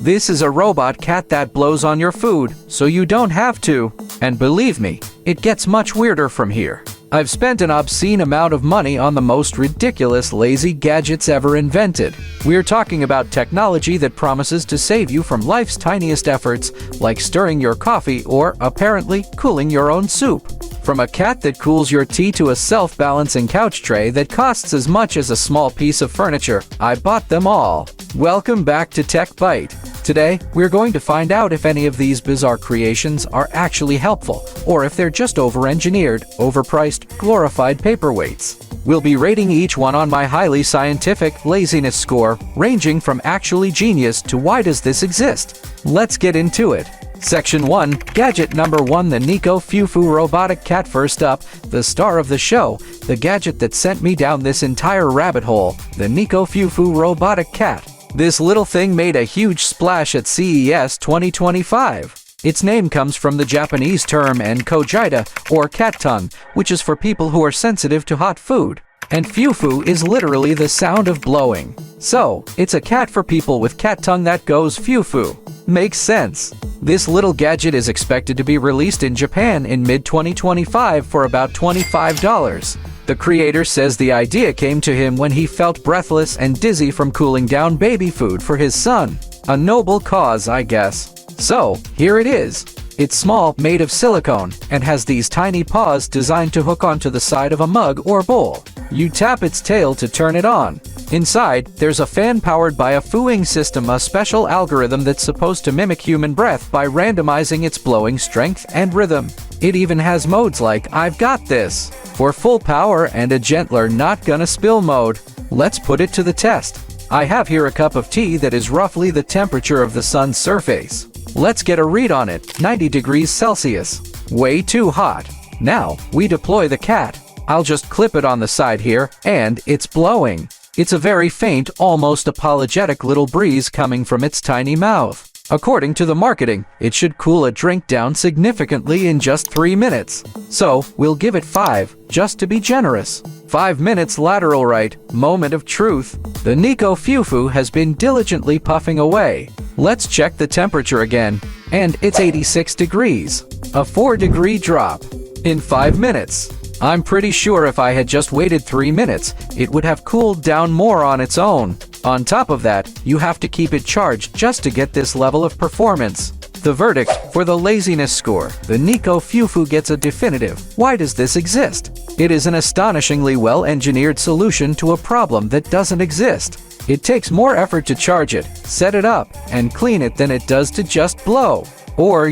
This is a robot cat that blows on your food, so you don't have to. And believe me, it gets much weirder from here. I've spent an obscene amount of money on the most ridiculous lazy gadgets ever invented. We're talking about technology that promises to save you from life's tiniest efforts, like stirring your coffee or, apparently, cooling your own soup. From a cat that cools your tea to a self-balancing couch tray that costs as much as a small piece of furniture, I bought them all. Welcome back to Tech Byte. Today, we're going to find out if any of these bizarre creations are actually helpful, or if they're just over-engineered, overpriced, glorified paperweights. We'll be rating each one on my highly scientific laziness score, ranging from actually genius to why does this exist? Let's get into it. Section 1, Gadget Number 1, the Nico Fufu Robotic Cat. First up, the star of the show, the gadget that sent me down this entire rabbit hole, the Nico Fufu Robotic Cat. This little thing made a huge splash at CES 2025. Its name comes from the Japanese term enkojita, or cat tongue, which is for people who are sensitive to hot food. And fufu is literally the sound of blowing. So, it's a cat for people with cat tongue that goes fufu. Makes sense. This little gadget is expected to be released in Japan in mid-2025 for about $25. The creator says the idea came to him when he felt breathless and dizzy from cooling down baby food for his son. A noble cause, I guess. So, here it is. It's small, made of silicone, and has these tiny paws designed to hook onto the side of a mug or bowl. You tap its tail to turn it on. Inside, there's a fan powered by a fooing system, a special algorithm that's supposed to mimic human breath by randomizing its blowing strength and rhythm. It even has modes like I've got this, for full power, and a gentler not gonna spill mode. Let's put it to the test. I have here a cup of tea that is roughly the temperature of the sun's surface. Let's get a read on it. 90 degrees Celsius. Way too hot. Now, we deploy the cat. I'll just clip it on the side here, and it's blowing. It's a very faint, almost apologetic little breeze coming from its tiny mouth. According to the marketing, it should cool a drink down significantly in just 3 minutes. So, we'll give it 5, just to be generous. 5 minutes lateral right, moment of truth. The Nico Fufu has been diligently puffing away. Let's check the temperature again, and it's 86 degrees. A 4-degree drop. In 5 minutes. I'm pretty sure if I had just waited 3 minutes, it would have cooled down more on its own. On top of that, you have to keep it charged just to get this level of performance. The verdict for the laziness score, the Nico Fufu gets a definitive. Why does this exist? It is an astonishingly well-engineered solution to a problem that doesn't exist. It takes more effort to charge it, set it up, and clean it than it does to just blow. Or,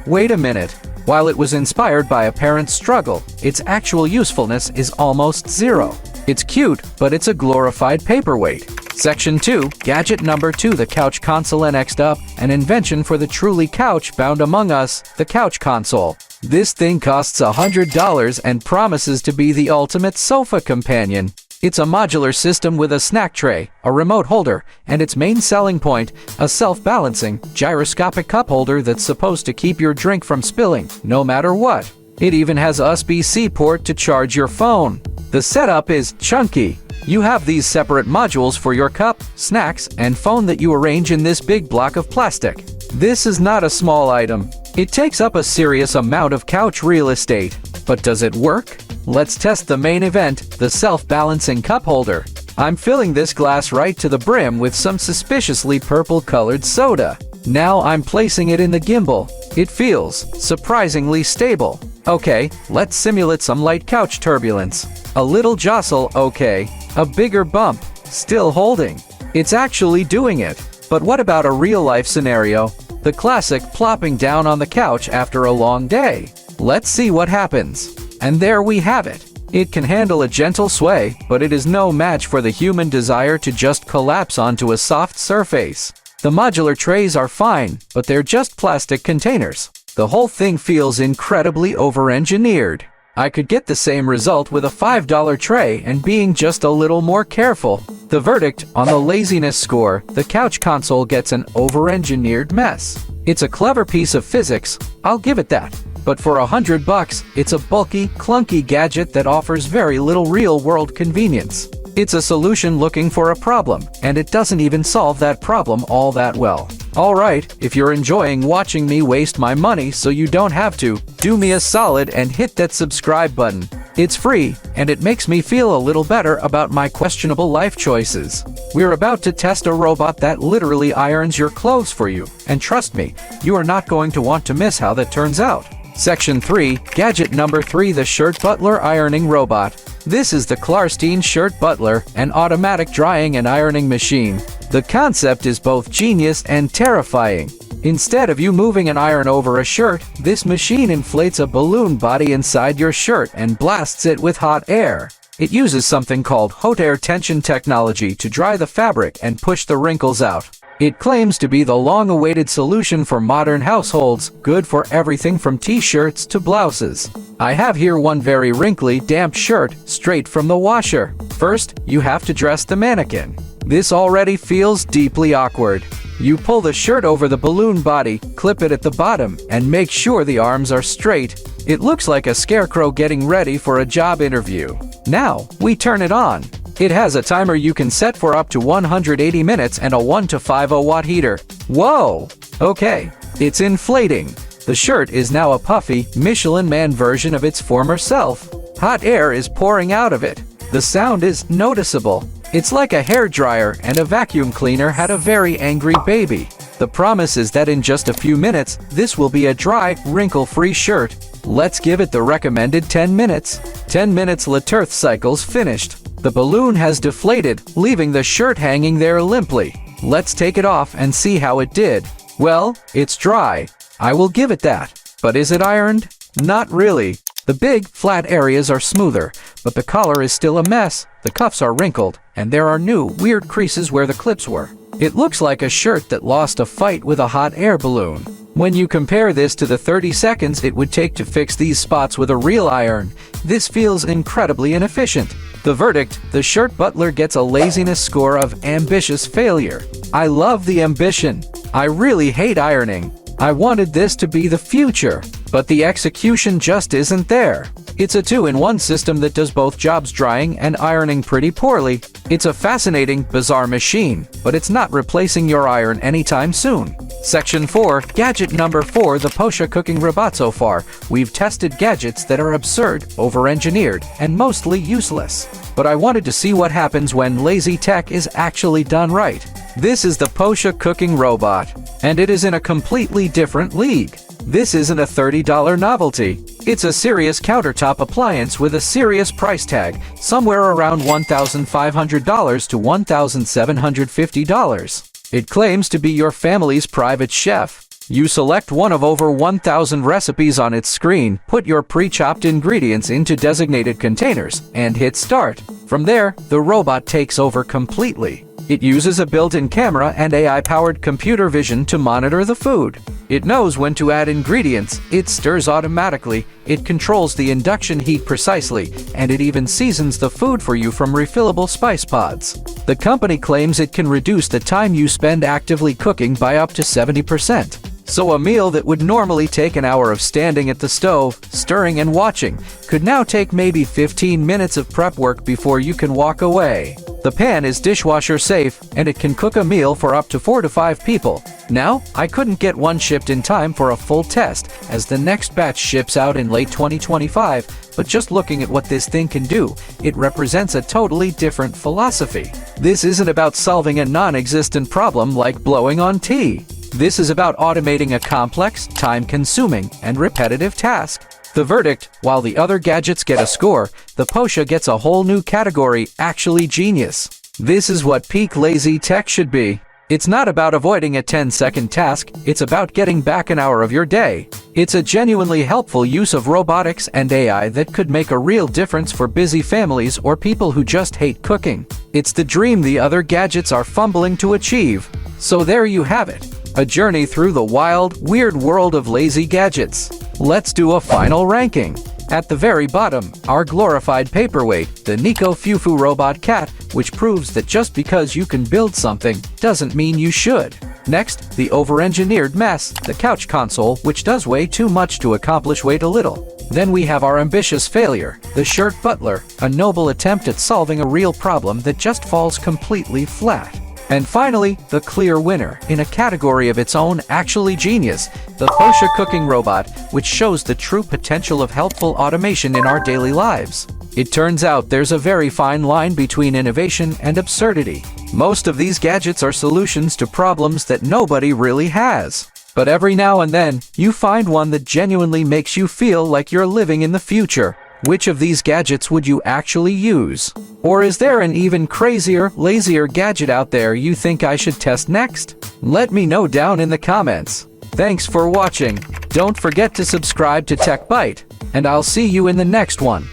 wait a minute. While it was inspired by a parent's struggle, its actual usefulness is almost zero. It's cute, but it's a glorified paperweight. Section 2, Gadget Number 2, the Couch Console. Next up, an invention for the truly couch-bound among us, the couch console. This thing costs $100 and promises to be the ultimate sofa companion. It's a modular system with a snack tray, a remote holder, and its main selling point, a self-balancing, gyroscopic cup holder that's supposed to keep your drink from spilling, no matter what. It even has a USB-C port to charge your phone. The setup is chunky. You have these separate modules for your cup, snacks, and phone that you arrange in this big block of plastic. This is not a small item. It takes up a serious amount of couch real estate. But does it work? Let's test the main event, the self-balancing cup holder. I'm filling this glass right to the brim with some suspiciously purple-colored soda. Now I'm placing it in the gimbal. It feels surprisingly stable. Okay, let's simulate some light couch turbulence. A little jostle, okay. A bigger bump, still holding. It's actually doing it. But what about a real-life scenario? The classic plopping down on the couch after a long day. Let's see what happens. And there we have it. It can handle a gentle sway, but it is no match for the human desire to just collapse onto a soft surface. The modular trays are fine, but they're just plastic containers. The whole thing feels incredibly over-engineered. I could get the same result with a $5 tray and being just a little more careful. The verdict on the laziness score, the couch console gets an over-engineered mess. It's a clever piece of physics, I'll give it that. But for $100, it's a bulky, clunky gadget that offers very little real-world convenience. It's a solution looking for a problem, and it doesn't even solve that problem all that well. Alright, if you're enjoying watching me waste my money so you don't have to, do me a solid and hit that subscribe button. It's free, and it makes me feel a little better about my questionable life choices. We're about to test a robot that literally irons your clothes for you, and trust me, you are not going to want to miss how that turns out. Section 3, Gadget number 3, the Shirt Butler Ironing Robot. This is the Klarstein Shirt Butler, an automatic drying and ironing machine. The concept is both genius and terrifying. Instead of you moving an iron over a shirt, this machine inflates a balloon body inside your shirt and blasts it with hot air. It uses something called hot air tension technology to dry the fabric and push the wrinkles out. It claims to be the long-awaited solution for modern households, good for everything from t-shirts to blouses. I have here one very wrinkly, damp shirt, straight from the washer. First, you have to dress the mannequin. This already feels deeply awkward. You pull the shirt over the balloon body, clip it at the bottom, and make sure the arms are straight. It looks like a scarecrow getting ready for a job interview. Now, we turn it on. It has a timer you can set for up to 180 minutes and a 1 to 50 watt heater. Whoa! Okay, it's inflating. The shirt is now a puffy, Michelin Man version of its former self. Hot air is pouring out of it. The sound is noticeable. It's like a hairdryer and a vacuum cleaner had a very angry baby. The promise is that in just a few minutes, this will be a dry, wrinkle-free shirt. Let's give it the recommended 10 minutes. 10 minutes Laterth cycles finished. The balloon has deflated, leaving the shirt hanging there limply. Let's take it off and see how it did. Well, it's dry. I will give it that. But is it ironed? Not really. The big, flat areas are smoother, but the collar is still a mess, the cuffs are wrinkled, and there are new, weird creases where the clips were. It looks like a shirt that lost a fight with a hot air balloon. When you compare this to the 30 seconds it would take to fix these spots with a real iron, this feels incredibly inefficient. The verdict, the Shirt Butler gets a laziness score of ambitious failure. I love the ambition. I really hate ironing. I wanted this to be the future, but the execution just isn't there. It's a two-in-one system that does both jobs, drying and ironing, pretty poorly. It's a fascinating, bizarre machine, but it's not replacing your iron anytime soon. Section 4, Gadget number 4, the Posha Cooking Robot. So far, we've tested gadgets that are absurd, over-engineered, and mostly useless. But I wanted to see what happens when lazy tech is actually done right. This is the Posha Cooking Robot, and it is in a completely different league. This isn't a $30 novelty. It's a serious countertop appliance with a serious price tag, somewhere around $1,500 to $1,750. It claims to be your family's private chef. You select one of over 1,000 recipes on its screen, put your pre-chopped ingredients into designated containers, and hit start. From there, the robot takes over completely. It uses a built-in camera and AI-powered computer vision to monitor the food. It knows when to add ingredients, it stirs automatically, it controls the induction heat precisely, and it even seasons the food for you from refillable spice pods. The company claims it can reduce the time you spend actively cooking by up to 70%. So a meal that would normally take an hour of standing at the stove, stirring and watching, could now take maybe 15 minutes of prep work before you can walk away. The pan is dishwasher safe, and it can cook a meal for up to 4 to 5 people. Now, I couldn't get one shipped in time for a full test, as the next batch ships out in late 2025, but just looking at what this thing can do, it represents a totally different philosophy. This isn't about solving a non-existent problem like blowing on tea. This is about automating a complex, time-consuming, and repetitive task. The verdict, while the other gadgets get a score, the Posha gets a whole new category, actually genius. This is what peak lazy tech should be. It's not about avoiding a 10-second task, it's about getting back an hour of your day. It's a genuinely helpful use of robotics and AI that could make a real difference for busy families or people who just hate cooking. It's the dream the other gadgets are fumbling to achieve. So there you have it. A journey through the wild, weird world of lazy gadgets. Let's do a final ranking. At the very bottom, our glorified paperweight, the Nico Fufu Robot Cat, which proves that just because you can build something, doesn't mean you should. Next, the over-engineered mess, the couch console, which does way too much to accomplish way too little. Then we have our ambitious failure, the Shirt Butler, a noble attempt at solving a real problem that just falls completely flat. And finally, the clear winner, in a category of its own, actually genius, the Posha cooking robot, which shows the true potential of helpful automation in our daily lives. It turns out there's a very fine line between innovation and absurdity. Most of these gadgets are solutions to problems that nobody really has. But every now and then, you find one that genuinely makes you feel like you're living in the future. Which of these gadgets would you actually use? Or is there an even crazier, lazier gadget out there you think I should test next? Let me know down in the comments. Thanks for watching. Don't forget to subscribe to Tech Byte, and I'll see you in the next one.